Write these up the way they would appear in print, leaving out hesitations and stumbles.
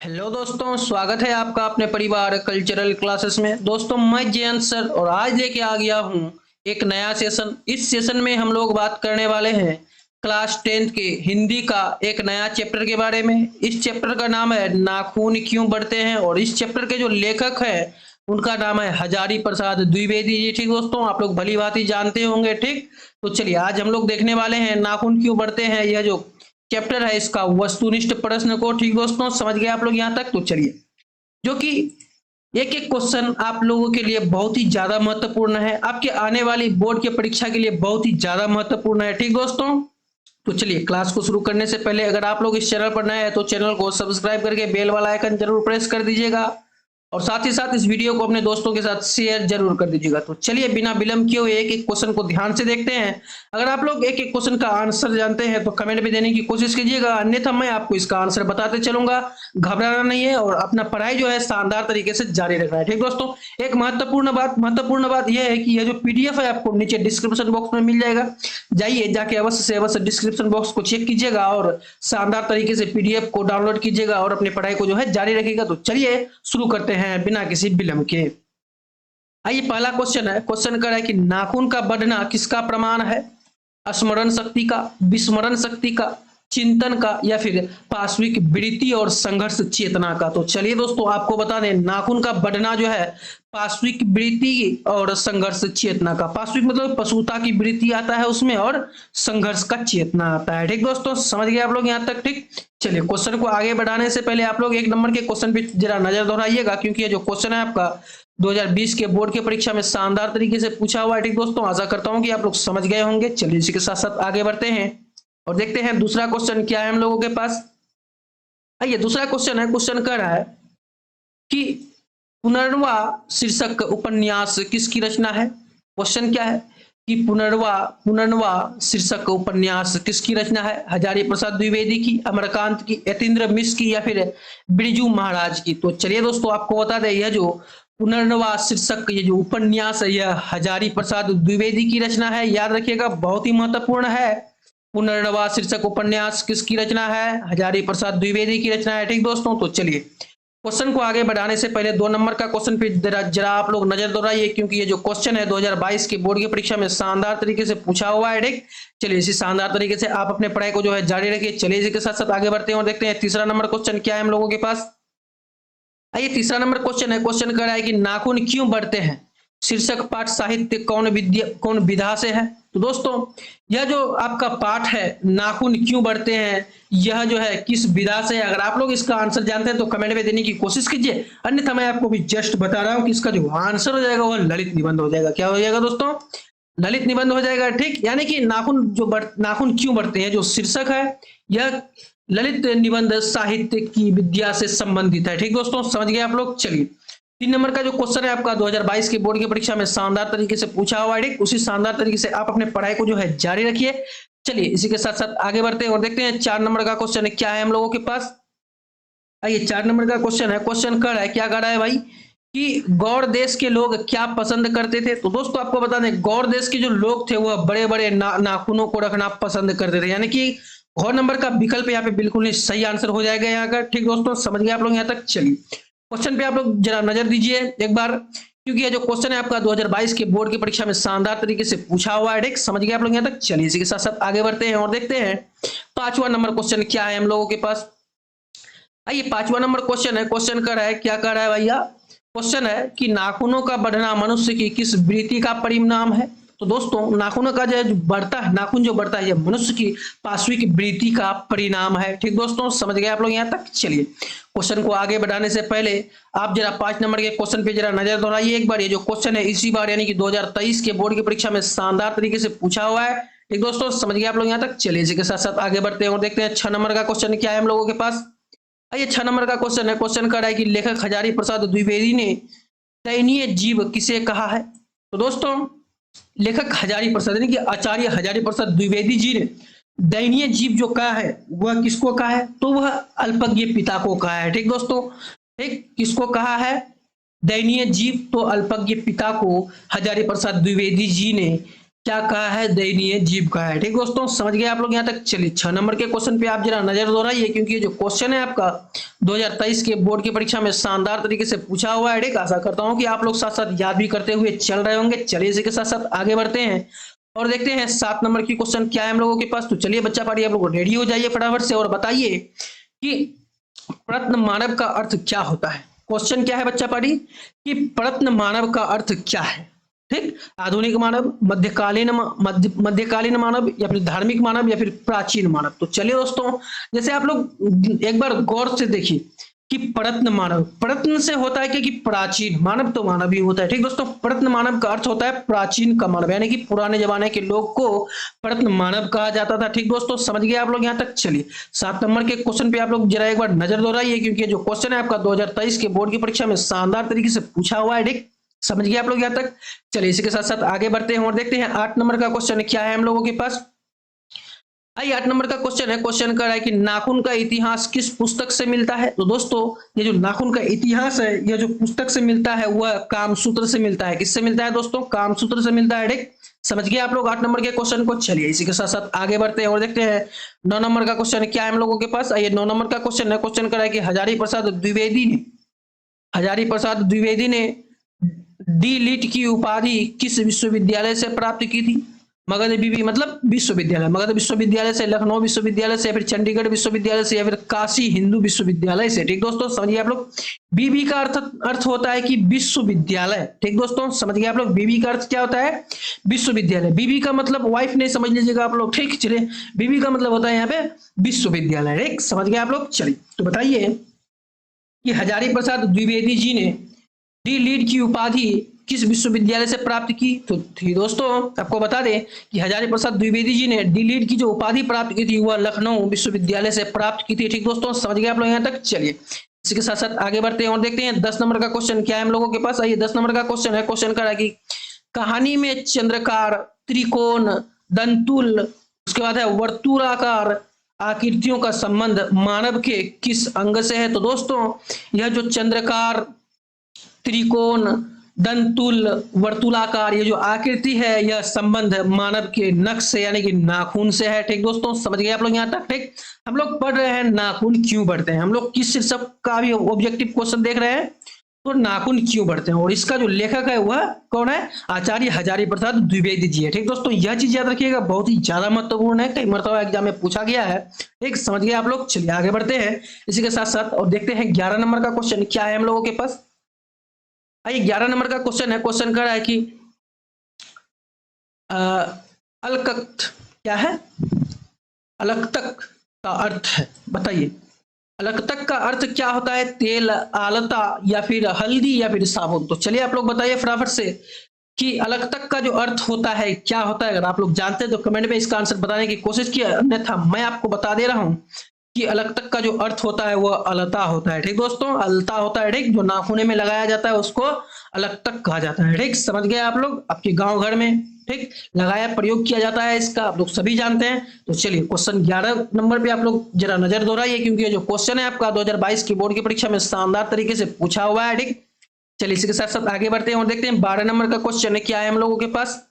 Hello दोस्तों, स्वागत है आपका अपने परिवार कल्चरल क्लासेस में। दोस्तों, मैं जयंत सर और आज लेके आ गया हूँ एक नया सेशन। इस सेशन में हम लोग बात करने वाले हैं क्लास 10th के हिंदी का एक नया चैप्टर के बारे में। इस चैप्टर का नाम है नाखून क्यों बढ़ते हैं और इस चैप्टर के जो लेखक है उनका नाम है हजारी प्रसाद द्विवेदी जी। ठीक दोस्तों, आप लोग भली भांति जानते होंगे। ठीक, तो चलिए आज हम लोग देखने वाले हैं नाखून क्यों बढ़ते हैं, यह जो चैप्टर है इसका वस्तुनिष्ठ प्रश्न को। ठीक दोस्तों, समझ गए आप लोग यहाँ तक? तो चलिए, जो कि एक एक क्वेश्चन आप लोगों के लिए बहुत ही ज्यादा महत्वपूर्ण है, आपके आने वाली बोर्ड की परीक्षा के लिए बहुत ही ज्यादा महत्वपूर्ण है। ठीक दोस्तों, तो चलिए क्लास को शुरू करने से पहले अगर आप लोग इस चैनल पर नए हैं तो चैनल को सब्सक्राइब करके बेल वाला आइकन जरूर प्रेस कर दीजिएगा और साथ ही साथ इस वीडियो को अपने दोस्तों के साथ शेयर जरूर कर दीजिएगा। तो चलिए बिना विलंब किए हुए एक एक क्वेश्चन को ध्यान से देखते हैं। अगर आप लोग एक एक क्वेश्चन का आंसर जानते हैं तो कमेंट में देने की कोशिश कीजिएगा, अन्यथा मैं आपको इसका आंसर बताते चलूंगा। घबराना नहीं है और अपना पढ़ाई जो है शानदार तरीके से जारी रखना है। ठीक दोस्तों, एक महत्वपूर्ण बात यह है कि यह जो पीडीएफ है आपको नीचे डिस्क्रिप्शन बॉक्स में मिल जाएगा। जाइए जाके अवश्य से अवश्य डिस्क्रिप्शन बॉक्स को चेक कीजिएगा और शानदार तरीके से पीडीएफ को डाउनलोड कीजिएगा और अपनी पढ़ाई को जो है जारी रखिएगा। तो चलिए शुरू करते हैं बिना किसी विलंब के। आइए, पहला क्वेश्चन है, क्वेश्चन कर रहा है कि नाखून का बढ़ना किसका प्रमाण है? स्मरण शक्ति का, विस्मरण शक्ति का, चिंतन का या फिर पाश्विक वृत्ति और संघर्ष चेतना का? तो चलिए दोस्तों, आपको बता दें नाखून का बढ़ना जो है पाश्विक वृत्ति और संघर्ष चेतना का। पाश्विक मतलब पशुता की वृत्ति आता है उसमें और संघर्ष का चेतना आता है। ठीक दोस्तों, समझ गए आप लोग यहाँ तक? ठीक, चलिए क्वेश्चन को आगे बढ़ाने से पहले आप लोग एक नंबर के क्वेश्चन पे जरा नजर दोहराइएगा, क्योंकि ये जो क्वेश्चन है आपका 2020 के बोर्ड की परीक्षा में शानदार तरीके से पूछा हुआ है। ठीक दोस्तों, आशा करता हूं कि आप लोग समझ गए होंगे। चलिए इसी के साथ साथ आगे बढ़ते हैं और देखते हैं दूसरा क्वेश्चन क्या है हम लोगों के पास। आइए, दूसरा क्वेश्चन है, क्वेश्चन कह रहा है कि पुनर्वा शीर्षक उपन्यास किसकी रचना है? क्वेश्चन क्या है कि पुनर्वा पुनर्वा शीर्षक उपन्यास किसकी रचना है? हजारी प्रसाद द्विवेदी की, अमरकांत की, यतीन्द्र मिश्र की या फिर बिरजू महाराज की? तो चलिए दोस्तों, आपको बता दें यह जो पुनर्वा शीर्षक ये जो उपन्यास है यह हजारी प्रसाद द्विवेदी की रचना है। याद रखिएगा, बहुत ही महत्वपूर्ण है। पुनर्वा शीर्षक उपन्यास किसकी रचना है? हजारी प्रसाद द्विवेदी की रचना है। ठीक दोस्तों, तो चलिए क्वेश्चन को आगे बढ़ाने से पहले 2 नंबर का क्वेश्चन पे जरा आप लोग नजर दोहराइए, क्योंकि ये जो क्वेश्चन है 2022 के बोर्ड की परीक्षा में शानदार तरीके से पूछा हुआ है। ठीक, चलिए इसी शानदार तरीके से आप अपने पढ़ाई को जो है जारी रखिए। चलिए इसी के साथ साथ आगे बढ़ते हैं और देखते हैं तीसरा नंबर क्वेश्चन क्या है हम लोगों के पास। आइए, तीसरा नंबर क्वेश्चन है, क्वेश्चन कर रहा है कि नाखून क्यों बढ़ते हैं? शीर्षक पाठ साहित्य कौन विधा से है? तो दोस्तों, यह जो आपका पाठ है नाखून क्यों बढ़ते हैं, यह जो है किस विधा से है? अगर आप लोग इसका आंसर जानते हैं तो कमेंट में देने की कोशिश कीजिए, अन्यथा मैं आपको भी जस्ट बता रहा हूं कि इसका जो आंसर हो जाएगा वह ललित निबंध हो जाएगा। क्या हो जाएगा दोस्तों? ललित निबंध हो जाएगा। ठीक, यानी कि नाखून क्यों बढ़ते हैं जो शीर्षक है यह ललित निबंध साहित्य की विद्या से संबंधित है। ठीक दोस्तों, समझ गए आप लोग? चलिए 3 नंबर का जो क्वेश्चन है आपका 2022 के बोर्ड की परीक्षा में शानदार तरीके से पूछा हुआ है। ठीक, उसी शानदार तरीके से आप अपने पढ़ाई को जो है जारी रखिए। चलिए इसी के साथ साथ आगे बढ़ते हैं और देखते हैं 4 नंबर का क्वेश्चन है क्या है हम लोगों के पास। आइए, 4 नंबर का क्वेश्चन है, क्वेश्चन कर रहा है, क्या कर रहा है भाई कि गौड़ देश के लोग क्या पसंद करते थे? तो दोस्तों, आपको बता दें गौड़ देश के जो लोग थे वह बड़े बड़े नाखूनों को रखना पसंद करते थे, यानी कि घ नंबर का विकल्प यहाँ पे बिल्कुल ही सही आंसर हो जाएगा यहाँ का। ठीक दोस्तों, समझ गए आप लोग यहाँ तक? चलिए क्वेश्चन पे आप लोग जरा नजर दीजिए एक बार, क्योंकि ये जो क्वेश्चन है आपका 2022 के बोर्ड की परीक्षा में शानदार तरीके से पूछा हुआ है। ठीक, समझ गए आप लोग यहाँ तक? चलिए इसी के साथ साथ आगे बढ़ते हैं और देखते हैं 5वां नंबर क्वेश्चन क्या है हम लोगों के पास। आइए, 5वां नंबर क्वेश्चन है, क्वेश्चन कर रहा है, क्या कर रहा है भैया? क्वेश्चन है कि नाखूनों का बढ़ना मनुष्य की किस वृत्ति का परिणाम है? तो दोस्तों, नाखूनों का जो बढ़ता है, नाखून जो बढ़ता है यह मनुष्य की पाश्विक वृत्ति का परिणाम है। ठीक दोस्तों, समझ गए आप लोग यहाँ तक? चलिए क्वेश्चन को आगे बढ़ाने से पहले आप जरा 5 नंबर के क्वेश्चन पे जरा नजर दोहराइए एक बार। ये जो क्वेश्चन है इसी बार यानी कि 2023 के बोर्ड की परीक्षा में शानदार तरीके से पूछा हुआ है। ठीक दोस्तों, समझ गए आप लोग यहाँ तक? चलिए इसी के साथ साथ आगे बढ़ते हैं और देखते हैं 6 नंबर का क्वेश्चन क्या है हम लोगों के पास। आइए, 6 नंबर का क्वेश्चन है, क्वेश्चन कर रहा है कि लेखक हजारी प्रसाद द्विवेदी ने दयनीय जीव किसे कहा है? तो दोस्तों, लेखक हजारी प्रसाद यानी कि आचार्य हजारी प्रसाद द्विवेदी जी ने दयनीय जीव जो कहा है वह किसको कहा है? तो वह अल्पज्ञ पिता को कहा है। ठीक दोस्तों, ठीक, किसको कहा है? दयनीय जीव तो अल्पज्ञ पिता को हजारी प्रसाद द्विवेदी जी ने क्या कहा है, दयनीय जीव कहा है। ठीक दोस्तों, समझ गए आप लोग यहाँ तक। चलिए 6 नंबर के क्वेश्चन पे आप जरा नजर दोहराइए, क्योंकि ये जो क्वेश्चन है आपका 2023 के बोर्ड की परीक्षा में शानदार तरीके से पूछा हुआ है। ठीक, आशा करता हूँ कि आप लोग साथ साथ याद भी करते हुए चल रहे होंगे। चलिए इसी के साथ साथ आगे बढ़ते हैं और देखते हैं 7 नंबर की क्वेश्चन क्या है हम लोगों के पास। तो चलिए बच्चा पार्टी आप लोग रेडी हो जाइए फटाफट से और बताइए कि प्रत्न मानव का अर्थ क्या होता है। क्वेश्चन क्या है बच्चा पार्टी कि प्रत्न मानव का अर्थ क्या है। ठीक, आधुनिक मानव, मध्यकालीन मानव, या फिर धार्मिक मानव, या फिर प्राचीन मानव। तो चलिए दोस्तों, जैसे आप लोग एक बार गौर से देखिए कि प्रत्न मानव, प्रत्न से होता है कि प्राचीन, मानव तो मानव ही होता है। ठीक दोस्तों, प्रत्न मानव का अर्थ होता है प्राचीन का मानव, यानी कि पुराने जमाने के लोग को प्रत्न मानव कहा जाता था। ठीक दोस्तों, समझ गए आप लोग यहाँ तक। चलिए 7 नंबर के क्वेश्चन पे आप लोग जरा एक बार नजर दोहराइए, क्योंकि जो क्वेश्चन है आपका 2023 के बोर्ड की परीक्षा में शानदार तरीके से पूछा हुआ है। ठीक, समझ गए आप लोग यहाँ तक। चलिए इसी के साथ साथ आगे बढ़ते हैं और देखते हैं 8 नंबर का क्वेश्चन क्या है हम लोगों के पास। आइए 8 नंबर का क्वेश्चन है, क्वेश्चन कर रहा है कि नाखून का इतिहास किस पुस्तक से मिलता है। तो दोस्तों, ये जो नाखून का इतिहास है, यह जो पुस्तक से मिलता है वह कामसूत्र से मिलता है। किससे मिलता है दोस्तों? कामसूत्र से मिलता है। ठीक, समझ गए आप लोग 8 नंबर के क्वेश्चन को। चलिए इसी के साथ साथ आगे बढ़ते हैं और देखते हैं 9 नंबर का क्वेश्चन क्या है हम लोगों के पास। आइए 9 नंबर का क्वेश्चन है, क्वेश्चन कर रहा है कि हजारी प्रसाद द्विवेदी ने डी लिट की उपाधि किस विश्वविद्यालय से प्राप्त की थी। मगध बीबी मतलब विश्वविद्यालय, मगध विश्वविद्यालय से, लखनऊ विश्वविद्यालय से, या फिर चंडीगढ़ विश्वविद्यालय से, या फिर काशी हिंदू विश्वविद्यालय से। ठीक दोस्तों, समझिए आप लोग। बीबी का अर्थ होता है कि विश्वविद्यालय। ठीक दोस्तों, समझ गए आप लोग। बीबी का अर्थ क्या होता है? विश्वविद्यालय। बीबी का मतलब वाइफ नहीं समझ लीजिएगा आप लोग। ठीक, चलिए बीबी का मतलब होता है यहाँ पे विश्वविद्यालय। ठीक, समझ गए आप लोग। चलिए तो बताइए कि हजारी प्रसाद द्विवेदी जी ने डी लीड की उपाधि किस विश्वविद्यालय से प्राप्त की। तो दोस्तों आपको बता दें कि हजारी प्रसाद द्विवेदी जी ने डी लीड की जो उपाधि प्राप्त की थी वह लखनऊ विश्वविद्यालय से प्राप्त की थी। ठीक दोस्तों, समझ गए आप लोग यहाँ तक। चलिए इसी के साथ साथ आगे बढ़ते हैं और देखते हैं 10 नंबर का क्वेश्चन क्या है हम लोगों के पास। आइए 10 नंबर का क्वेश्चन है, क्वेश्चन का है कि कहानी में चंद्रकार, त्रिकोण, दंतुल, उसके बाद है वर्तुलाकार आकृतियों का संबंध मानव के किस अंग से है। तो दोस्तों, यह जो चंद्रकार, त्रिकोण, दंतुल, वर्तुलाकार, ये जो आकृति है यह संबंध मानव के नख से यानी कि नाखून से है। ठीक दोस्तों, समझ गए आप लोग यहाँ तक। ठीक, हम लोग पढ़ रहे हैं नाखून क्यों बढ़ते हैं, हम लोग किस शीर्षक का भी ऑब्जेक्टिव क्वेश्चन देख रहे हैं, तो नाखून क्यों बढ़ते हैं। और इसका जो लेखक है वह कौन है? आचार्य हजारी प्रसाद द्विवेदी जी है। ठीक दोस्तों, यह चीज याद रखिएगा, बहुत ही ज्यादा महत्वपूर्ण है, कई मरतबा एग्जाम में पूछा गया है। ठीक, समझ गए आप लोग। चलिए आगे बढ़ते हैं इसी के साथ साथ और देखते हैं 11 नंबर का क्वेश्चन क्या है हम लोगों के पास। आइए 11 नंबर का क्वेश्चन है, क्वेश्चन कर रहा है कि अलकत क्या है? अलकतक का अर्थ है, बताइए अलकतक का अर्थ क्या होता है? तेल, आलता, या फिर हल्दी, या फिर साबुन। तो चलिए आप लोग बताइए फटाफट से कि अलकतक का जो अर्थ होता है क्या होता है। अगर आप लोग जानते हैं तो कमेंट में इसका आंसर बताने की कोशिश किया, अन्यथा मैं आपको बता दे रहा हूं कि अलकतक का जो अर्थ होता है वह अलता होता है। ठीक दोस्तों, अलता होता है। ठीक, जो नाखूने में लगाया जाता है उसको अलकतक कहा जाता है। ठीक, समझ गए आप लोग। आपके गांव घर में ठीक लगाया, प्रयोग किया जाता है इसका, आप लोग सभी जानते हैं। तो चलिए क्वेश्चन 11 नंबर पे आप लोग जरा नजर दोहराइए, क्योंकि ये जो क्वेश्चन है आपका 2022 की बोर्ड की परीक्षा में शानदार तरीके से पूछा हुआ है। ठीक, चलिए इसी के साथ साथ आगे बढ़ते हैं और देखते हैं 12 नंबर का क्वेश्चन है क्या है हम लोगों के पास।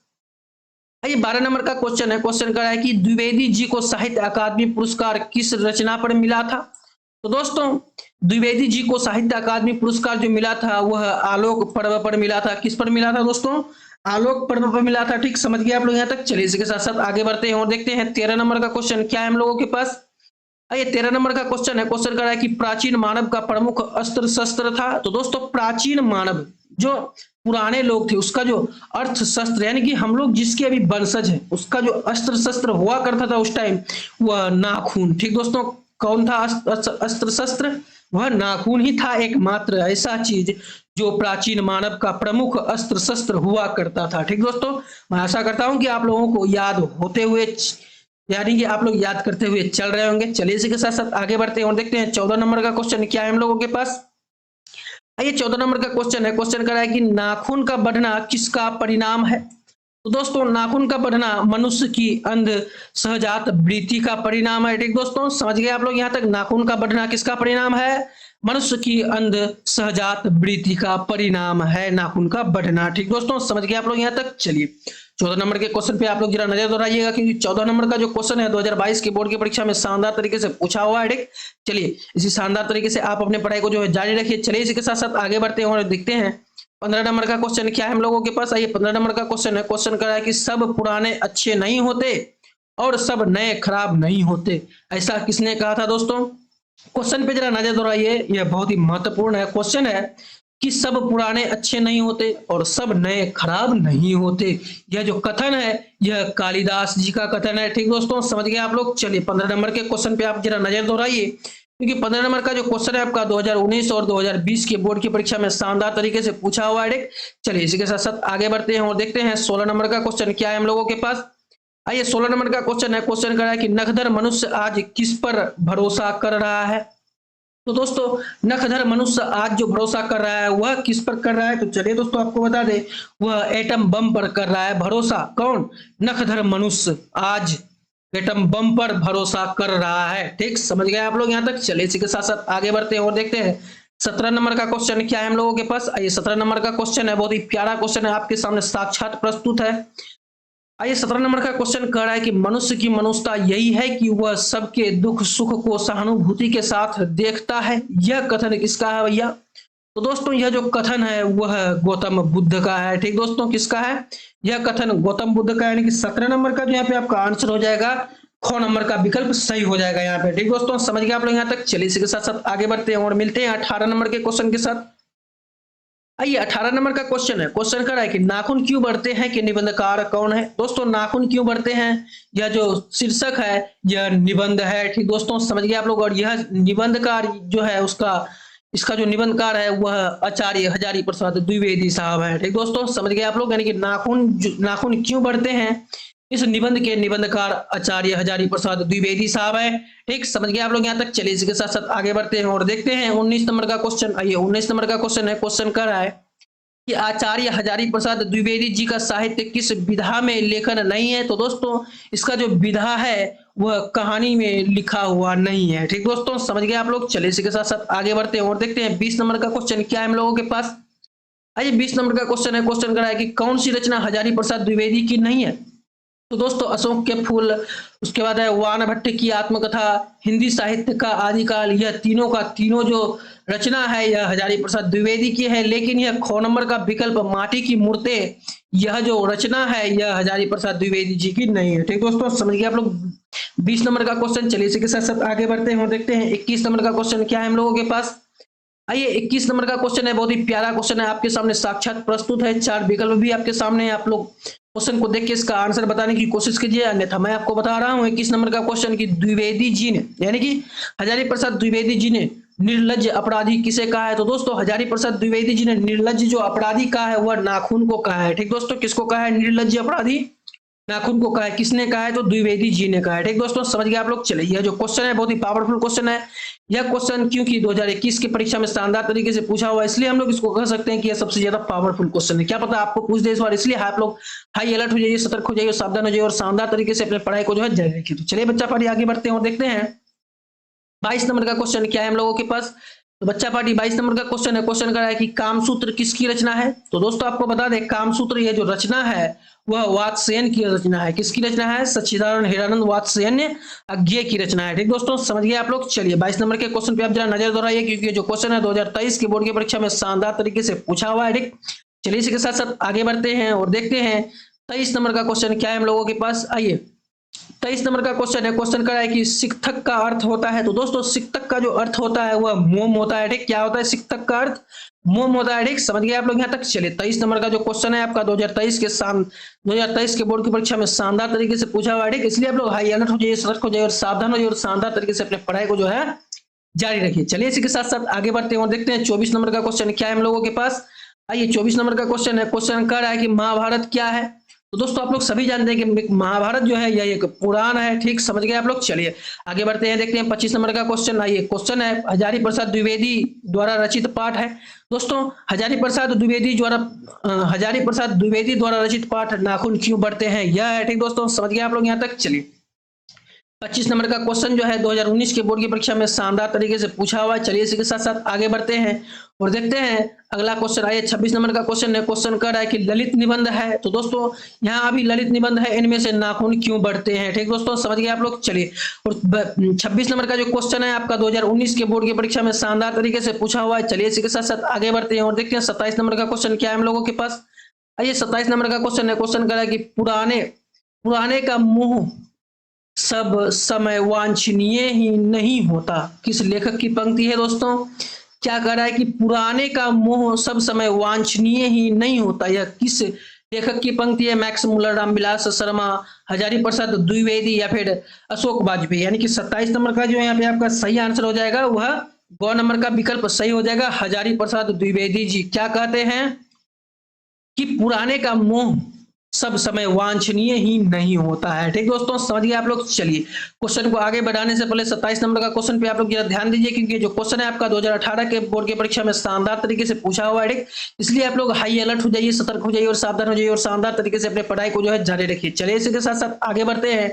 आइए 12 नंबर का क्वेश्चन है, क्वेश्चन कर रहा है कि द्विवेदी जी को साहित्य अकादमी पुरस्कार किस रचना पर मिला था। तो दोस्तों, द्विवेदी जी को साहित्य अकादमी पुरस्कार जो मिला था वह आलोक पर्व पर मिला था। किस पर मिला था दोस्तों? आलोक पर्व पर मिला था। ठीक, समझ गए आप लोग यहाँ तक। चलिए इसी के साथ साथ आगे बढ़ते हैं और देखते हैं 13 नंबर का क्वेश्चन क्या है हम लोगों के पास। आइए 13 नंबर का क्वेश्चन है, क्वेश्चन कर रहा है कि प्राचीन मानव का प्रमुख अस्त्र शस्त्र था। तो दोस्तों, प्राचीन मानव जो पुराने लोग थे उसका जो अर्थ शस्त्र यानी कि हम लोग जिसके अभी वंशज है उसका जो अस्त्र शस्त्र हुआ करता था उस टाइम वह नाखून। ठीक दोस्तों, कौन था अस्त्र शस्त्र? वह नाखून ही था, एकमात्र ऐसा चीज जो प्राचीन मानव का प्रमुख अस्त्र शस्त्र हुआ करता था। ठीक दोस्तों, मैं आशा करता हूं कि आप लोगों को याद होते हुए यानी कि आप लोग याद करते हुए चल रहे होंगे। चलिए इसी के साथ साथ आगे बढ़ते हैं और देखते हैं 14 नंबर का क्वेश्चन क्या है हम लोगों के पास। आइए 14 नंबर का क्वेश्चन है, क्वेश्चन कर रहा है कि नाखून का बढ़ना किसका परिणाम है। तो दोस्तों, नाखून का बढ़ना मनुष्य की अंध सहजात वृत्ति का परिणाम है। ठीक दोस्तों, समझ गए आप लोग यहाँ तक। नाखून का बढ़ना किसका परिणाम है? मनुष्य की अंध सहजात वृत्ति का परिणाम है नाखून का बढ़ना। ठीक दोस्तों, समझ गए आप लोग यहाँ तक। चलिए 14 नंबर के क्वेश्चन पे आप लोग जरा नजर दौड़ाइएगा, क्योंकि 14 नंबर का जो क्वेश्चन है 2022 की बोर्ड की परीक्षा में शानदार तरीके से पूछा हुआ है। ठीक, चलिए इसी शानदार तरीके से आप अपने पढ़ाई को जो है जारी रखिए। चलिए इसी के साथ साथ आगे बढ़ते हैं और देखते हैं 15 नंबर का क्वेश्चन क्या है हम लोगों के पास। आइए 15 नंबर का क्वेश्चन है, क्वेश्चन कर रहा है कि सब पुराने अच्छे नहीं होते और सब नए खराब नहीं होते, ऐसा किसने कहा था दोस्तों। क्वेश्चन पे जरा नजर दौड़ाइए, यह बहुत ही महत्वपूर्ण है क्वेश्चन है कि सब पुराने अच्छे नहीं होते और सब नए खराब नहीं होते। यह जो कथन है यह कालिदास जी का कथन है। ठीक दोस्तों, समझ गए आप लोग। चलिए 15 नंबर के क्वेश्चन पे आप जरा नजर दौड़ाइए, क्योंकि 15 नंबर का जो क्वेश्चन है आपका 2019 और 2020 के बोर्ड की परीक्षा में शानदार तरीके से पूछा हुआ है। ठीक, चलिए इसी के साथ साथ आगे बढ़ते हैं और देखते हैं 16 नंबर का क्वेश्चन क्या है हम लोगों के पास। आइए 16 नंबर का क्वेश्चन है, क्वेश्चन कर रहा है कि नखधर मनुष्य आज किस पर भरोसा कर रहा है। तो दोस्तों नखधर मनुष्य आज जो भरोसा कर रहा है वह किस पर कर रहा है, तो चलिए दोस्तों आपको बता दें, वह एटम बम पर कर रहा है भरोसा। कौन? नखधर मनुष्य आज एटम बम पर भरोसा कर रहा है। ठीक, समझ गए आप लोग यहाँ तक। चलिए इसी के साथ साथ आगे बढ़ते हैं और देखते हैं 17 नंबर का क्वेश्चन क्या है हम लोगों के पास। आइए 17 नंबर का क्वेश्चन है, बहुत ही प्यारा क्वेश्चन है, आपके सामने साक्षात प्रस्तुत है। आइए 17 नंबर का क्वेश्चन कह रहा है कि मनुष्य की मनुष्यता यही है कि वह सबके दुख सुख को सहानुभूति के साथ देखता है। यह कथन किसका है भैया? तो दोस्तों यह जो कथन है वह गौतम बुद्ध का है। ठीक दोस्तों, किसका है यह कथन? गौतम बुद्ध का, यानी कि 17 नंबर का जो यहाँ पे आपका आंसर हो जाएगा ख नंबर का विकल्प सही हो जाएगा यहाँ पे। ठीक दोस्तों, समझ गए आप लोग यहाँ तक। चलिए इसी के साथ साथ आगे बढ़ते हैं और मिलते हैं 18 नंबर के क्वेश्चन के साथ। आइए 18 नंबर का क्वेश्चन है, क्वेश्चन कर रहा है कि नाखून क्यों बढ़ते हैं कि निबंधकार कौन है। दोस्तों नाखून क्यों बढ़ते हैं, यह जो शीर्षक है यह निबंध है। ठीक दोस्तों, समझ गए आप लोग। और यह निबंधकार जो है इसका जो निबंधकार है वह आचार्य हजारी प्रसाद द्विवेदी साहब है। ठीक दोस्तों, समझ गए आप लोग। यानी कि नाखून क्यों बढ़ते हैं, इस निबंध के निबंधकार आचार्य हजारी प्रसाद द्विवेदी साहब है। ठीक, समझ गए आप लोग यहाँ तक। चलिए इसके साथ साथ आगे बढ़ते हैं और देखते हैं 19 नंबर का क्वेश्चन। आइए 19 नंबर का क्वेश्चन है, क्वेश्चन कर रहा है कि आचार्य हजारी प्रसाद द्विवेदी जी का साहित्य किस विधा में लेखन नहीं है। तो दोस्तों इसका जो विधा है वह कहानी में लिखा हुआ नहीं है। ठीक दोस्तों, समझ गए आप लोग। चलिए इसी के साथ साथ आगे बढ़ते हैं और देखते हैं 20 नंबर का क्वेश्चन क्या है हम लोगों के पास। आइए 20 नंबर का क्वेश्चन है, क्वेश्चन कर रहा है कि कौन सी रचना हजारी प्रसाद द्विवेदी की नहीं है। तो दोस्तों अशोक के फूल, उसके बाद है वान भट्ट की आत्मकथा, हिंदी साहित्य का आदिकाल, यह तीनों का तीनों जो रचना है यह हजारी प्रसाद द्विवेदी की है। लेकिन यह ख नंबर का विकल्प माटी की मूर्तें, यह जो रचना है यह हजारी प्रसाद द्विवेदी जी की नहीं है। ठीक दोस्तों, समझ गए आप लोग 20 नंबर का क्वेश्चन। चलिए इसी के साथ साथ आगे बढ़ते हैं और देखते हैं 21 नंबर का क्वेश्चन क्या है हम लोगों के पास। आइए 21 नंबर का क्वेश्चन है, बहुत ही प्यारा क्वेश्चन है, आपके सामने साक्षात प्रस्तुत है। 4 विकल्प भी आपके सामने है, आप लोग क्वेश्चन को देख के इसका आंसर बताने की कोशिश कीजिए, अन्यथा मैं आपको बता रहा हूं 21 नंबर का क्वेश्चन की द्विवेदी जी ने, यानी कि हजारी प्रसाद द्विवेदी जी ने निर्लज अपराधी किसे कहा है। तो दोस्तों हजारी प्रसाद द्विवेदी जी ने निर्लज जो अपराधी कहा है वह नाखून को कहा है। ठीक दोस्तों, किसको कहा है निर्लज अपराधी? नाखून को कहा है। किसने कहा है? तो द्विवेदी जी ने कहा है। ठीक दोस्तों, समझ गए आप लोग। चलिए यह जो क्वेश्चन है बहुत ही पावरफुल क्वेश्चन है। यह क्वेश्चन क्योंकि 2021 की परीक्षा में शानदार तरीके से पूछा हुआ है, इसलिए हम लोग इसको कह सकते हैं कि यह सबसे ज्यादा पावरफुल क्वेश्चन है। क्या पता आपको पूछ दे इस बार, इसलिए आप लोग हाई अलर्ट हो जाइए, सतर्क हो जाइए, सावधान हो जाइए और शानदार तरीके से अपने पढ़ाई को जो है जारी रखिए। तो चलिए बच्चा पार्टी आगे बढ़ते हैं और देखते हैं 22 नंबर का क्वेश्चन क्या है हम लोगों के पास। तो बच्चा पार्टी 22 नंबर का क्वेश्चन है, क्वेश्चन कर रहा है कि कामसूत्र किसकी रचना है। तो दोस्तों आपको बता दें कामसूत्र यह जो रचना है वह वात्स्ययन की रचना है। किसकी रचना है? सच्चिदानंद हीरानंद वात्स्ययन अज्ञेय की रचना है। ठीक दोस्तों, समझ गए आप लोग। चलिए 22 नंबर के क्वेश्चन पे आप जरा नजर दौड़ाइए, क्योंकि जो क्वेश्चन है 2023 के बोर्ड की परीक्षा में शानदार तरीके से पूछा हुआ है। ठीक, चलिए इसी के साथ साथ आगे बढ़ते हैं और देखते हैं 23 नंबर का क्वेश्चन क्या है हम लोगों के पास। आइए 23 नंबर का क्वेश्चन है, क्वेश्चन कर रहा है कि शिक्षक का अर्थ होता है। तो दोस्तों शिक्षक का जो अर्थ होता है वह मोम होता है। ठीक, क्या होता है? शिक्षक का अर्थ मोम होता है। ठीक, समझ गए आप लोग यहाँ तक। चलिए 23 नंबर का जो क्वेश्चन है आपका 2023 के बोर्ड की परीक्षा में शानदार तरीके से पूछा हुआ है। ठीक, इसलिए आप लोग हाई अलर्ट हो जाइए, सतर्क हो जाइए और सावधान हो जाइए और शानदार तरीके से अपने पढ़ाई को जो है जारी रखिए। चलिए इसी के साथ साथ आगे बढ़ते हैं और देखते हैं 24 नंबर का क्वेश्चन क्या है हम लोगों के पास। आइए 24 नंबर का क्वेश्चन है, क्वेश्चन कर रहा है कि महाभारत क्या है। तो दोस्तों आप लोग सभी जानते हैं कि महाभारत जो है यह एक पुराण है। ठीक, समझ गए आप लोग। चलिए आगे बढ़ते हैं, देखते हैं 25 नंबर का क्वेश्चन। आइए क्वेश्चन है हजारी प्रसाद द्विवेदी द्वारा रचित पाठ है। दोस्तों हजारी प्रसाद द्विवेदी द्वारा रचित पाठ नाखून क्यों बढ़ते हैं, यह है। ठीक दोस्तों, समझ गए आप लोग यहाँ तक। चलिए 25 नंबर का क्वेश्चन जो है 2019 के बोर्ड की परीक्षा में शानदार तरीके से पूछा हुआ है। चलिए इसी के साथ साथ आगे बढ़ते हैं और देखते हैं अगला क्वेश्चन। आइए 26 नंबर का क्वेश्चन है। क्वेश्चन कर रहा है कि ललित निबंध है, तो दोस्तों यहाँ अभी ललित निबंध है, इनमें से नाखून क्यों बढ़ते हैं। ठीक दोस्तों, समझ गए आप लोग। चलिए, और 26 नंबर का जो क्वेश्चन है आपका 2019 के बोर्ड की परीक्षा में शानदार तरीके से पूछा हुआ है। चलिए इसी के साथ साथ आगे बढ़ते हैं और देखते हैं 27 नंबर का क्वेश्चन क्या है हम लोगों के पास। आइए 27 नंबर का क्वेश्चन है। क्वेश्चन कर रहा है कि पुराने पुराने का मुंह सब समय वांछनीय ही नहीं होता। किस लेखक की पंक्ति है दोस्तों। क्या कह रहा है कि पुराने का मोह सब समय वांछनीय ही नहीं होता। यह किस लेखक की पंक्ति है। मैक्स मुलर, रामविलास शर्मा, हजारी प्रसाद द्विवेदी या फिर अशोक वाजपेयी। यानी कि 27 नंबर का जो यहाँ पे आपका सही आंसर हो जाएगा वह ग नंबर का विकल्प सही हो जाएगा, हजारी प्रसाद द्विवेदी जी। क्या कहते हैं कि पुराने का मोह सब समय वांछनीय ही नहीं होता है। ठीक दोस्तों, समझ गए आप लोग। चलिए क्वेश्चन को आगे बढ़ाने से पहले 27 नंबर का क्वेश्चन पे आप लोग जरा ध्यान दीजिए, क्योंकि जो क्वेश्चन है आपका 2018 के बोर्ड की परीक्षा में शानदार तरीके से पूछा हुआ है। ठीक, इसलिए आप लोग हाई अलर्ट हो जाइए, सतर्क हो जाइए और सावधान हो जाइए और शानदार तरीके से अपने पढ़ाई को जो है जारी रखिए। चलिए इसी के साथ साथ आगे बढ़ते हैं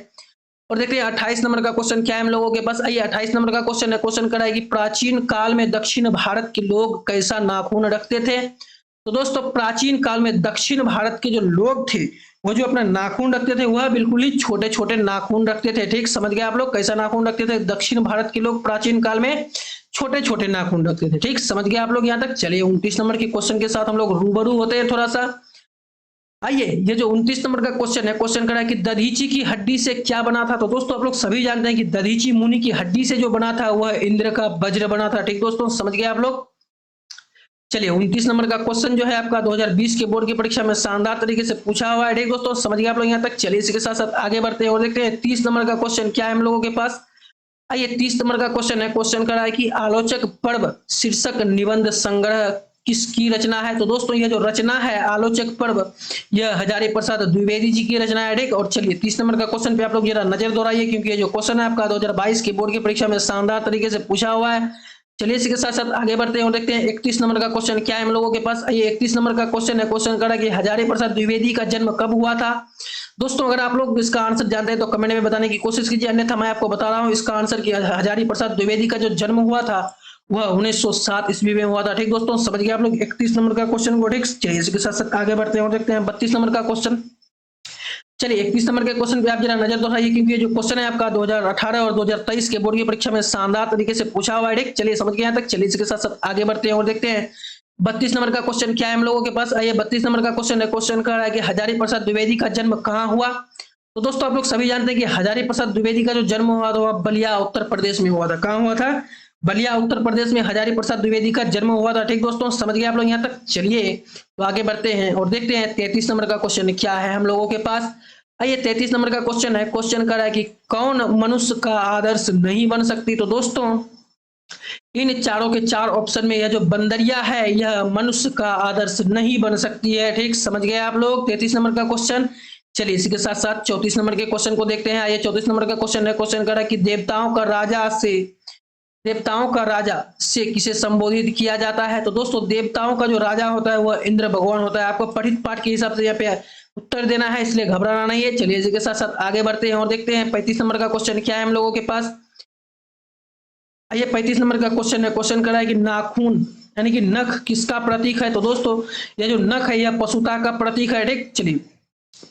और देखते हैं 28 नंबर का क्वेश्चन क्या है हम लोगों के पास। आइए 28 नंबर का क्वेश्चन है। क्वेश्चन करा है कि प्राचीन काल में दक्षिण भारत के लोग कैसा नाखून रखते थे। तो दोस्तों प्राचीन काल में दक्षिण भारत के जो लोग थे वो जो अपना नाखून रखते थे वह बिल्कुल ही छोटे छोटे नाखून रखते थे। ठीक, समझ गए आप लोग। कैसा नाखून रखते थे। दक्षिण भारत के लोग प्राचीन काल में छोटे छोटे नाखून रखते थे। ठीक, समझ गए आप लोग यहाँ तक। चलिए 29 नंबर के क्वेश्चन के साथ हम लोग रूबरू होते हैं थोड़ा सा। आइए, ये जो 29 नंबर का क्वेश्चन है, क्वेश्चन करा है कि दधीची की हड्डी से क्या बना था। तो दोस्तों आप लोग सभी जानते हैं कि दधीची मुनि की हड्डी से जो बना था वह इंद्र का वज्र बना था। ठीक दोस्तों, समझ गए आप लोग। चलिए 29 नंबर का क्वेश्चन जो है आपका 2020 के बोर्ड की परीक्षा में शानदार तरीके से पूछा हुआ है। ठीक दोस्तों, समझ गए आप लोग यहाँ तक। चलिए इसी के साथ साथ आगे बढ़ते हैं और देखते हैं 30 नंबर का क्वेश्चन क्या है हम लोगों के पास। आइए 30 नंबर का क्वेश्चन है। क्वेश्चन करा है कि आलोचक पर्व शीर्षक निबंध संग्रह किसकी रचना है। तो दोस्तों यह जो रचना है आलोचक पर्व, यह हजारी प्रसाद द्विवेदी जी की रचना है। ठीक, और चलिए 30 नंबर का क्वेश्चन पे आप लोग जरा नजर दौड़ाइए, क्योंकि ये जो क्वेश्चन है आपका 2022 के बोर्ड की परीक्षा में शानदार तरीके से पूछा हुआ है। चलिए इसी के साथ साथ आगे बढ़ते हैं और देखते हैं 31 नंबर का क्वेश्चन क्या है हम लोगों के पास। ये 31 नंबर का क्वेश्चन है। क्वेश्चन करा कि हजारी प्रसाद द्विवेदी का जन्म कब हुआ था। दोस्तों अगर आप लोग इसका आंसर जानते हैं तो कमेंट में बताने की कोशिश कीजिए, अन्यथा मैं आपको बता रहा हूं इसका आंसर कि हजारी प्रसाद द्विवेदी का जो जन्म हुआ था वह 1907 ईस्वी में हुआ था। ठीक दोस्तों, समझ गए आप लोग 31 नंबर का क्वेश्चन को। ठीक, चलिए इसके साथ साथ आगे बढ़ते हैं और देखते हैं 32 नंबर का क्वेश्चन। चलिए 31 नंबर के क्वेश्चन पे आप जरा नजर दोहराइए, क्योंकि ये जो क्वेश्चन है आपका 2018 और 2023 के बोर्ड की परीक्षा में शानदार तरीके से पूछा हुआ है। ठीक, चलिए समझ गए यहाँ तक। चलिए इसके साथ साथ आगे बढ़ते हैं और देखते हैं 32 नंबर का क्वेश्चन क्या है हम लोगों के पास। आइए 32 नंबर का क्वेश्चन है। क्वेश्चन कर रहा है कि हजारी प्रसाद द्विवेदी का जन्म कहाँ हुआ। तो दोस्तों आप लोग सभी जानते हैं कि हजारी प्रसाद द्विवेदी का जो जन्म हुआ था वह बलिया उत्तर प्रदेश में हुआ था। कहाँ हुआ था। बलिया उत्तर प्रदेश में हजारी प्रसाद द्विवेदी का जन्म हुआ था। ठीक दोस्तों, समझ गए आप लोग यहाँ तक। चलिए तो आगे बढ़ते हैं और देखते हैं 33 नंबर का क्वेश्चन क्या है हम लोगों के पास। आइए 33 नंबर का क्वेश्चन है। क्वेश्चन कर रहा है कि कौन मनुष्य का आदर्श नहीं बन सकती। तो दोस्तों इन चारों के चार ऑप्शन में यह जो बंदरिया है यह मनुष्य का आदर्श नहीं बन सकती है। ठीक, समझ गए आप लोग 33 नंबर का क्वेश्चन। चलिए इसी के साथ साथ 34 नंबर के क्वेश्चन को देखते हैं। आइए 34 नंबर का क्वेश्चन है। क्वेश्चन कर रहा है कि देवताओं का राजा से किसे संबोधित किया जाता है। तो दोस्तों देवताओं का जो राजा होता है वह इंद्र भगवान होता है। आपको पठित पाठ के हिसाब से यहाँ पे उत्तर देना है, इसलिए घबराना नहीं है। चलिए इसी के साथ साथ आगे बढ़ते हैं और देखते हैं 35 नंबर का क्वेश्चन क्या है हम लोगों के पास। आइए 35 नंबर का क्वेश्चन है। क्वेश्चन कर रहा है कि नाखून यानी कि नख किसका प्रतीक है। तो दोस्तों यह जो नख है यह पशुता का प्रतीक है। ठीक, चलिए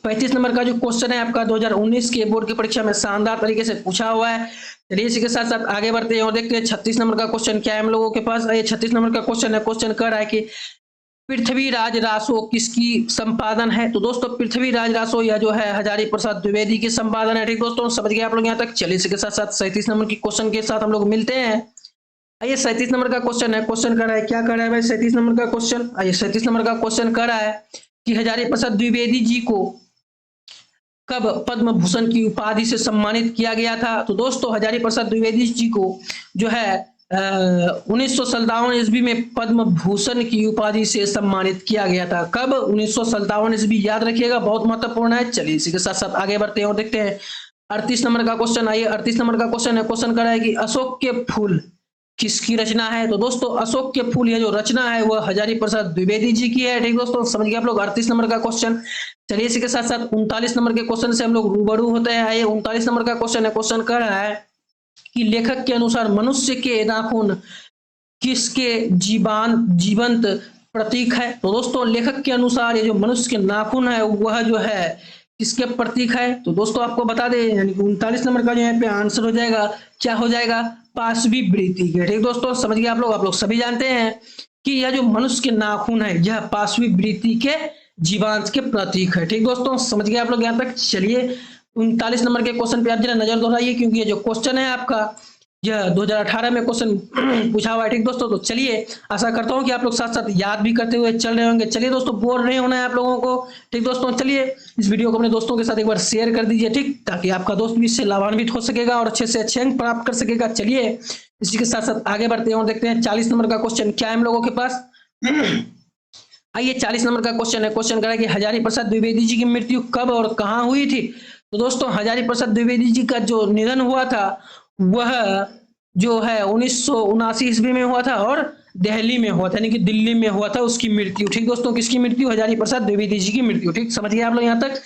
35 नंबर का जो क्वेश्चन है आपका 2019 के बोर्ड की परीक्षा में शानदार तरीके से पूछा हुआ है। चलिए इसी के साथ साथ आगे बढ़ते हैं और देखते हैं 36 नंबर का क्वेश्चन क्या है हम लोगों के पास। ये 36 नंबर का क्वेश्चन है। क्वेश्चन कर रहा है कि पृथ्वीराज रासो किसकी संपादन है। तो दोस्तों पृथ्वीराज रासो यह जो है हजारी प्रसाद द्विवेदी की संपादन है। ठीक दोस्तों, समझ गए आप लोग यहाँ तक। चलिए इसके साथ साथ 37 नंबर की क्वेश्चन के साथ हम लोग मिलते हैं। आइए 37 नंबर का क्वेश्चन है। क्वेश्चन कर रहा है क्या कर रहा है भाई 37 नंबर का क्वेश्चन। आइए 37 नंबर का क्वेश्चन कर रहा है कि हजारी प्रसाद द्विवेदी जी को कब पद्म भूषण की उपाधि से सम्मानित किया गया था। तो दोस्तों हजारी प्रसाद द्विवेदी जी को जो है 1957 ईस्वी में पद्म भूषण की उपाधि से सम्मानित किया गया था। कब 1957 ईस्वी, याद रखिएगा, बहुत महत्वपूर्ण है। चलिए इसी के साथ साथ आगे बढ़ते हैं और देखते हैं 38 नंबर का क्वेश्चन। आइए 38 नंबर का क्वेश्चन है। क्वेश्चन कर रहा है कि अशोक के फूल किसकी रचना है? तो दोस्तों अशोक के फूल यह जो रचना है वह हजारी प्रसाद द्विवेदी जी की है। ठीक दोस्तों, समझ गए आप लोग 38 नंबर का क्वेश्चन। चलिए इसी के साथ साथ 39 नंबर के क्वेश्चन से हम लोग रूबरू होते हैं। आइए 39 नंबर का क्वेश्चन है। क्वेश्चन कह रहा है कि लेखक के अनुसार मनुष्य के नाखून किसके जीवंत प्रतीक है? तो दोस्तों लेखक के अनुसार ये जो मनुष्य के नाखून है वह जो है किसके प्रतीक है? तो दोस्तों आपको बता दें, यानी कि 39 नंबर का जो यहाँ पे आंसर हो जाएगा, क्या हो जाएगा? पाशवी वृत्ति के। ठीक दोस्तों, समझ गए आप लोग सभी जानते हैं कि यह जो मनुष्य के नाखून है यह पाशवी वृत्ति के जीवांश के प्रतीक है। ठीक दोस्तों, समझ गए आप लोग यहाँ तक। चलिए 39 नंबर के क्वेश्चन पे आप जरा नजर दोहराइए, क्योंकि ये जो क्वेश्चन है आपका यह 2018 में क्वेश्चन पूछा हुआ है। ठीक दोस्तों, तो चलिए आशा करता हूं कि आप लोग साथ साथ याद भी करते हुए चल रहे होंगे। चलिए दोस्तों, बोर नहीं होना है आप लोगों को। ठीक दोस्तों, चलिए इस वीडियो को अपने दोस्तों के साथ एक बार शेयर कर दीजिए, ठीक, ताकि आपका दोस्त भी इससे लाभान्वित हो सकेगा और अच्छे से अच्छे अंक प्राप्त कर सकेगा। चलिए इसी के साथ साथ आगे बढ़ते हैं और देखते हैं 40 नंबर का क्वेश्चन क्या है हम लोगों के पास। आइए 40 नंबर का क्वेश्चन है। क्वेश्चन करा कि हजारी प्रसाद द्विवेदी जी की मृत्यु कब और कहाँ हुई थी? तो दोस्तों हजारी प्रसाद द्विवेदी जी का जो निधन हुआ था वह जो है 1979 ईस्वी में हुआ था और दिल्ली में हुआ था, यानी कि दिल्ली में हुआ था उसकी मृत्यु। ठीक दोस्तों, किसकी मृत्यु? हजारी प्रसाद द्विवेदी जी की मृत्यु। ठीक, समझ गए आप लोग यहाँ तक।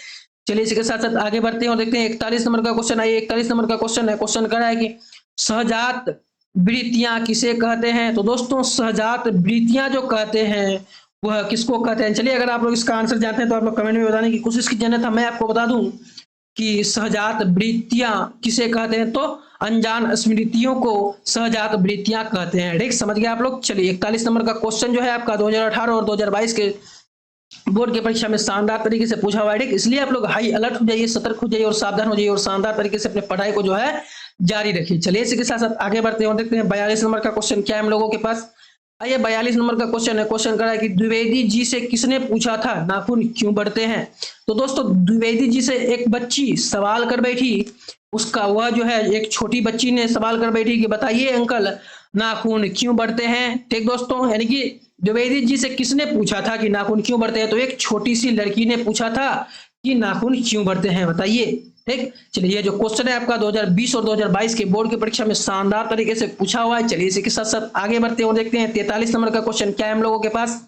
चलिए इसके साथ साथ आगे बढ़ते हैं और देखते हैं 41 नंबर का क्वेश्चन। आइए 41 नंबर का क्वेश्चन है। क्वेश्चन करा है कि सहजात वृत्तियां किसे कहते हैं? तो दोस्तों सहजात वृत्तियां जो कहते हैं वह किसको कहते हैं? चलिए अगर आप लोग इसका आंसर जानते हैं तो आप लोग कमेंट में बताने की कोशिश कीजिए, था मैं आपको बता दूं कि सहजात वृत्तियां किसे कहते हैं? तो अनजान स्मृतियों को सहजात वृत्तियां कहते हैं। ठीक, समझ गए आप लोग। चलिए 41 नंबर का क्वेश्चन जो है आपका 2018 और 2022 के बोर्ड की परीक्षा में शानदार तरीके से पूछा हुआ है। ठीक, इसलिए आप लोग हाई अलर्ट हो जाइए, सतर्क हो जाइए और सावधान हो जाइए और शानदार तरीके से अपने पढ़ाई को जो है जारी रखिए। चलिए इसी के साथ साथ आगे बढ़ते हैं और देखते हैं 42 नंबर का क्वेश्चन क्या है हम लोगों के पास। आइए 42 नंबर का क्वेश्चन है। क्वेश्चन करा है कि द्विवेदी जी से किसने पूछा था नाखून क्यों बढ़ते हैं? तो दोस्तों द्विवेदी जी से एक बच्ची सवाल कर बैठी, उसका वह जो है एक छोटी बच्ची ने सवाल कर बैठी कि बताइए अंकल नाखून क्यों बढ़ते हैं? ठीक दोस्तों, यानी कि द्विवेदी जी से किसने पूछा था कि नाखून क्यों बढ़ते हैं? तो एक छोटी सी लड़की ने पूछा था कि नाखून क्यों बढ़ते हैं, बताइए। ठीक, चलिए ये जो क्वेश्चन है आपका 2020 और 2022 के बोर्ड की परीक्षा में शानदार तरीके से पूछा हुआ है। चलिए इसी के साथ साथ आगे बढ़ते हैं और देखते हैं 43 नंबर का क्वेश्चन क्या है हम लोगों के पास।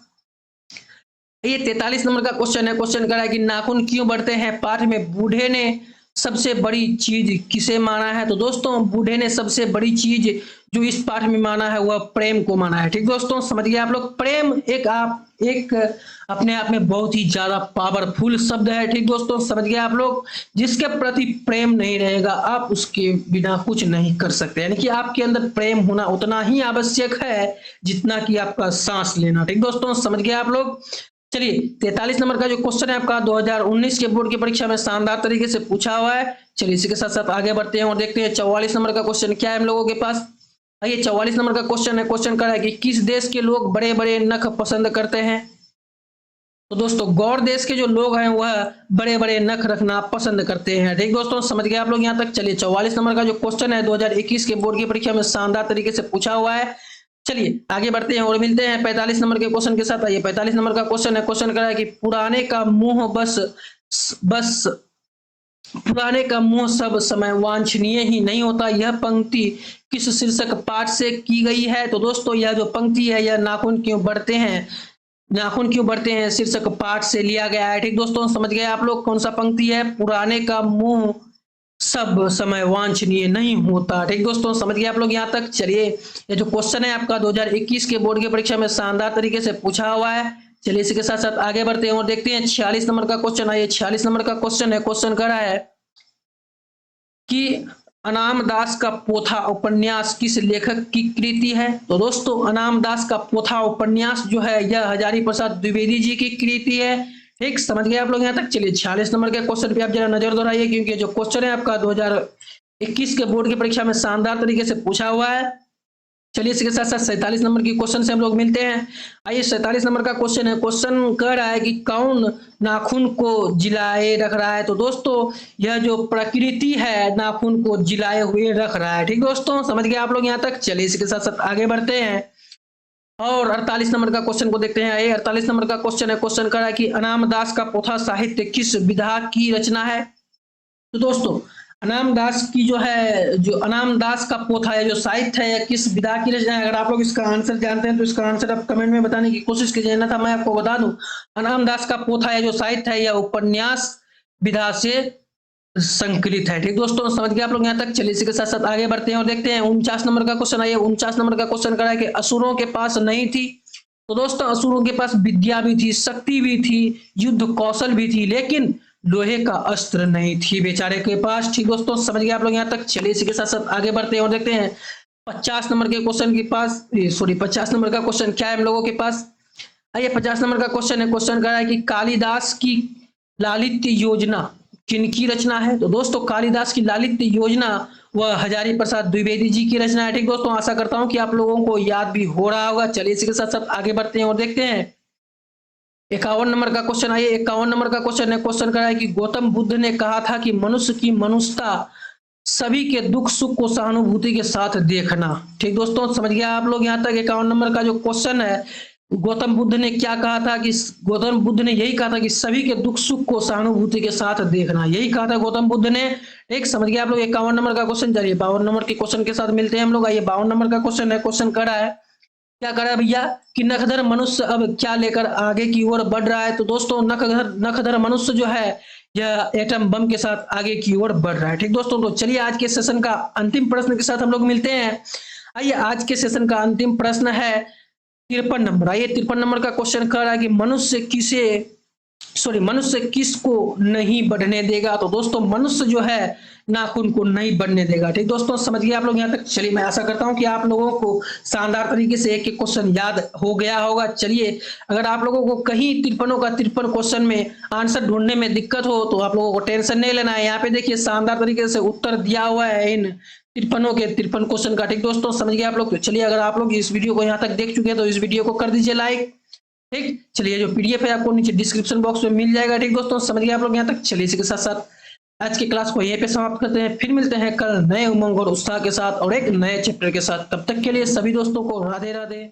ये 43 नंबर का क्वेश्चन है। क्वेश्चन करा है कि नाखून क्यों बढ़ते हैं? पाठ में बूढ़े ने सबसे बड़ी चीज किसे माना है? तो दोस्तों बूढ़े ने सबसे बड़ी चीज जो इस पाठ में माना है वह प्रेम को माना है। ठीक दोस्तों, समझ गए आप लोग। प्रेम एक अपने आप में बहुत ही ज्यादा पावरफुल शब्द है। ठीक दोस्तों, समझ गए आप लोग। जिसके प्रति प्रेम नहीं रहेगा आप उसके बिना कुछ नहीं कर सकते, यानी कि आपके अंदर प्रेम होना उतना ही आवश्यक है जितना कि आपका सांस लेना। ठीक दोस्तों, समझ गए आप लोग। चलिए 43 नंबर का जो क्वेश्चन है आपका 2019 के बोर्ड की परीक्षा में शानदार तरीके से पूछा हुआ है। चलिए इसी के साथ साथ आगे बढ़ते हैं और देखते हैं 44 नंबर का क्वेश्चन क्या है हम लोगों के पास। आइए 44 नंबर का क्वेश्चन है। क्वेश्चन कर रहा है कि किस देश के लोग बड़े बड़े नख पसंद करते हैं? तो दोस्तों गौर देश के जो लोग हैं वह बड़े बड़े नख रखना पसंद करते हैं। ठीक दोस्तों, समझ गए आप लोग यहाँ तक। चलिए 44 नंबर का जो क्वेश्चन है 2021 के बोर्ड की परीक्षा में शानदार तरीके से पूछा हुआ है। चलिए आगे बढ़ते हैं और मिलते हैं 45 नंबर के क्वेश्चन के साथ। आइए 45 नंबर का क्वेश्चन है। क्वेश्चन करा है कि पुराने का मुंह पुराने का मुंह सब समय वांछनीय ही नहीं होता, यह पंक्ति किस शीर्षक पाठ से की गई है? तो दोस्तों यह जो पंक्ति है यह नाखून क्यों बढ़ते हैं शीर्षक पाठ से लिया गया है। ठीक दोस्तों, समझ गए आप लोग कौन सा पंक्ति है? पुराने का मुंह सब समय वांछनीय नहीं होता। ठीक दोस्तों, समझ गए आप लोग यहाँ तक। चलिए ये जो क्वेश्चन है आपका 2021 के बोर्ड की परीक्षा में शानदार तरीके से पूछा हुआ है। चलिए इसी के साथ साथ आगे बढ़ते हैं और देखते हैं 46 नंबर का क्वेश्चन है। 46 नंबर का क्वेश्चन है। क्वेश्चन कर रहा है कि अनामदास का पोथा उपन्यास किस लेखक की कृति है? तो दोस्तों अनामदास का पोथा उपन्यास जो है यह हजारी प्रसाद द्विवेदी जी की कृति है। ठीक, समझ गए आप लोग यहाँ तक। चलिए 46 नंबर के क्वेश्चन पे आप जरा नजर दोहराइए, क्योंकि जो क्वेश्चन है आपका 2021 के बोर्ड की परीक्षा में शानदार तरीके से पूछा हुआ है। चलिए इसके साथ साथ 47 नंबर की क्वेश्चन से हम लोग मिलते हैं। आइए 47 नंबर का क्वेश्चन है। क्वेश्चन कह रहा है कि कौन नाखून को जिलाए रख रहा है? तो दोस्तों यह जो प्रकृति है नाखून को जिलाए हुए रख रहा है। ठीक दोस्तों, समझ गए आप लोग यहाँ तक। चलिए इसके साथ साथ आगे बढ़ते हैं और 48 नंबर का क्वेश्चन को देखते हैं। 48 नंबर का क्वेश्चन है। क्वेश्चन कर रहा है कि अनामदास का पोथा साहित्य किस विधा की रचना है? तो दोस्तों अनाम दास की जो है, जो अनाम दास का पोथा है, जो साहित्य है, या किस विधा की रचना है? अगर आप लोग इसका आंसर जानते हैं तो इसका आंसर आप कमेंट में बताने की कोशिश कीजिए। ना था मैं आपको बता दूं, अनाम दास का पोथा है जो साहित्य है, या उपन्यास विधा से संकलित है। ठीक दोस्तों, समझ गए आप लोग यहाँ तक? चलिए इसी के साथ साथ आगे बढ़ते हैं और देखते हैं 49 नंबर का क्वेश्चन। आइए 49 नंबर का क्वेश्चन करा है कि असुरों के पास नहीं थी। तो दोस्तों असुरों के पास विद्या भी थी, शक्ति भी थी, युद्ध कौशल भी थी, लेकिन लोहे का अस्त्र नहीं थी बेचारे के पास। ठीक दोस्तों, समझ गए आप लोग यहाँ तक? चलिए इसी के साथ साथ आगे बढ़ते हैं और देखते हैं 50 नंबर के क्वेश्चन के पास, सॉरी 50 नंबर का क्वेश्चन क्या है हम लोगों के पास। आइए 50 नंबर का क्वेश्चन है, क्वेश्चन करा है कि कालिदास की लालित्य योजना किनकी रचना है? तो दोस्तों कालिदास की लालित्य योजना वह हजारी प्रसाद द्विवेदी जी की रचना है। ठीक दोस्तों, आशा करता हूं कि आप लोगों को याद भी हो रहा होगा। चलिए इसी के साथ साथ आगे बढ़ते हैं और देखते हैं 51 नंबर का क्वेश्चन। आइए 51 नंबर का क्वेश्चन है, क्वेश्चन करा है कि गौतम बुद्ध ने कहा था कि मनुष्य की मनुष्यता सभी के दुख सुख को सहानुभूति के साथ देखना। ठीक दोस्तों, समझ गया आप लोग यहाँ तक? 51 नंबर का जो क्वेश्चन है, गौतम बुद्ध ने क्या कहा था? कि गौतम बुद्ध ने यही कहा था कि सभी के दुख सुख को सहानुभूति के साथ देखना, यही कहा था गौतम बुद्ध ने। एक समझ गया आप लोग? 51 नंबर का क्वेश्चन। चलिए 52 नंबर के क्वेश्चन के साथ मिलते हैं हम लोग। आइए 52 नंबर का क्वेश्चन है, क्वेश्चन करा है, क्या करा भैया कि नखदर मनुष्य अब क्या लेकर आगे की ओर बढ़ रहा है? तो दोस्तों नखदर मनुष्य जो है यह एटम बम के साथ आगे की ओर बढ़ रहा है। ठीक दोस्तों, तो चलिए आज के सेशन का अंतिम प्रश्न के साथ हम लोग मिलते हैं। आइए आज के सेशन का अंतिम प्रश्न है 53 नंबर। आइए 53 नंबर का क्वेश्चन कर रहा है कि मनुष्य किसको नहीं बढ़ने देगा? तो दोस्तों मनुष्य जो है नाखून को नहीं बढ़ने देगा। ठीक दोस्तों, समझ गए आप लोग यहाँ तक? चलिए मैं आशा करता हूं कि आप लोगों को शानदार तरीके से एक एक क्वेश्चन याद हो गया होगा। चलिए अगर आप लोगों को कहीं 53 का 53 क्वेश्चन में आंसर ढूंढने में दिक्कत हो तो आप लोगों को टेंशन नहीं लेना है। यहाँ पे देखिए शानदार तरीके से उत्तर दिया हुआ है इन 53 के 53 क्वेश्चन का। ठीक दोस्तों, समझ गए आप लोग? तो चलिए अगर आप लोग इस वीडियो को यहाँ तक देख चुके हैं तो इस वीडियो को कर दीजिए लाइक। ठीक, चलिए जो पीडीएफ है आपको नीचे डिस्क्रिप्शन बॉक्स में मिल जाएगा। ठीक दोस्तों, समझ गए आप लोग यहाँ तक? चलिए इसी के साथ साथ आज की क्लास को यहीं पे समाप्त करते हैं, फिर मिलते हैं कल नए उमंग और उत्साह के साथ और एक नए चैप्टर के साथ। तब तक के लिए सभी दोस्तों को राधे राधे।